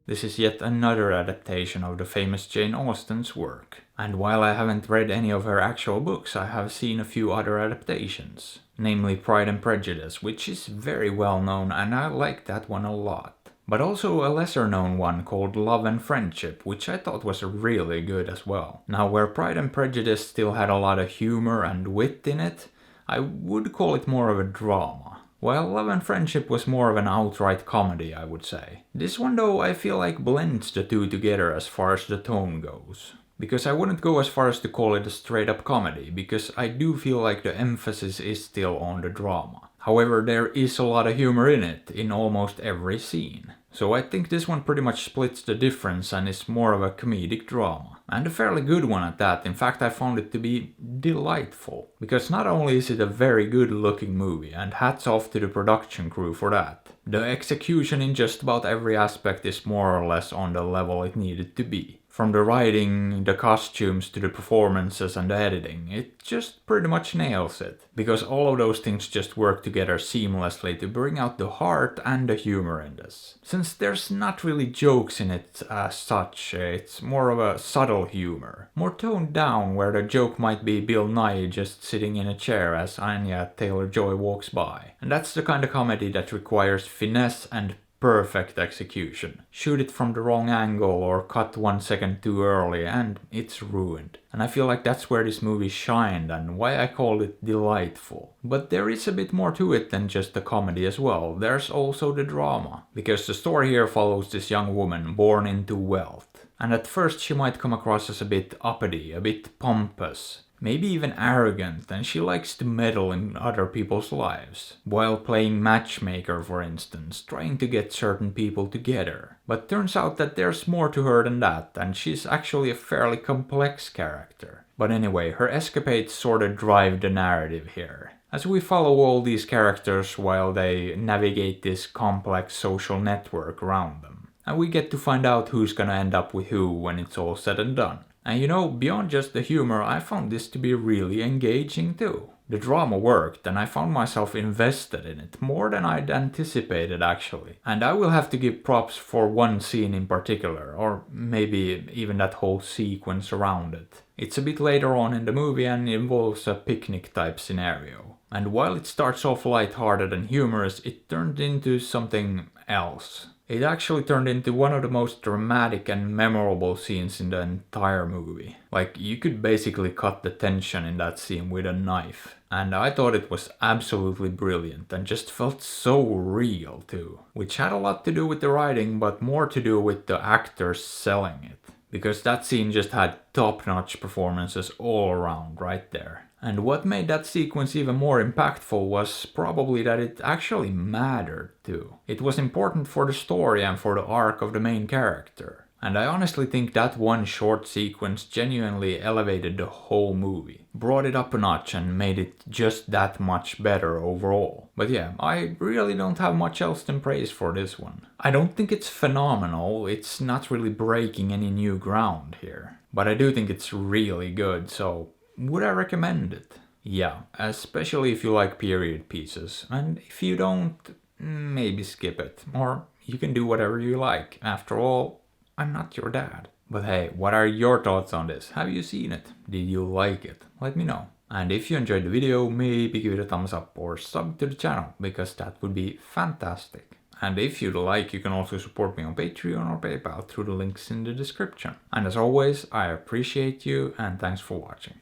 This is yet another adaptation of the famous Jane Austen's work. And while I haven't read any of her actual books, I have seen a few other adaptations. Namely Pride and Prejudice, which is very well known and I like that one a lot. But also a lesser known one called Love and Friendship, which I thought was really good as well. Now where Pride and Prejudice still had a lot of humor and wit in it, I would call it more of a drama. While Love and Friendship was more of an outright comedy, I would say. This one though I feel like blends the two together as far as the tone goes. Because I wouldn't go as far as to call it a straight up comedy, because I do feel like the emphasis is still on the drama. However, there is a lot of humor in it, in almost every scene. So I think this one pretty much splits the difference and is more of a comedic drama. And a fairly good one at that. In fact, I found it to be delightful. Because not only is it a very good looking movie, and hats off to the production crew for that, the execution in just about every aspect is more or less on the level it needed to be. From the writing, the costumes, to the performances and the editing, it just pretty much nails it. Because all of those things just work together seamlessly to bring out the heart and the humor in this. Since there's not really jokes in it as such, it's more of a subtle humor. More toned down, where the joke might be Bill Nye just sitting in a chair as Anya Taylor-Joy walks by. And that's the kind of comedy that requires finesse and perfect execution. Shoot it from the wrong angle or cut 1 second too early and it's ruined. And I feel like that's where this movie shined and why I called it delightful. But there is a bit more to it than just the comedy as well. There's also the drama. Because the story here follows this young woman born into wealth. And at first she might come across as a bit uppity, a bit pompous. Maybe even arrogant, and she likes to meddle in other people's lives. While playing matchmaker, for instance, trying to get certain people together. But turns out that there's more to her than that, and she's actually a fairly complex character. But anyway, her escapades sorta drive the narrative here. As we follow all these characters while they navigate this complex social network around them. And we get to find out who's gonna end up with who when it's all said and done. And you know, beyond just the humor, I found this to be really engaging too. The drama worked and I found myself invested in it, more than I'd anticipated actually. And I will have to give props for one scene in particular, or maybe even that whole sequence around it. It's a bit later on in the movie and involves a picnic type scenario. And while it starts off lighthearted and humorous, it turned into something else. It actually turned into one of the most dramatic and memorable scenes in the entire movie. Like, you could basically cut the tension in that scene with a knife. And I thought it was absolutely brilliant and just felt so real too. Which had a lot to do with the writing, but more to do with the actors selling it. Because that scene just had top-notch performances all around right there. And what made that sequence even more impactful was probably that it actually mattered too. It was important for the story and for the arc of the main character. And I honestly think that one short sequence genuinely elevated the whole movie. Brought it up a notch and made it just that much better overall. But yeah, I really don't have much else than praise for this one. I don't think it's phenomenal, it's not really breaking any new ground here. But I do think it's really good, so would I recommend it? Yeah, especially if you like period pieces. And if you don't, maybe skip it. Or you can do whatever you like. After all, I'm not your dad. But hey, what are your thoughts on this? Have you seen it? Did you like it? Let me know. And if you enjoyed the video, maybe give it a thumbs up or sub to the channel, because that would be fantastic. And if you'd like, you can also support me on Patreon or PayPal through the links in the description. And as always, I appreciate you and thanks for watching.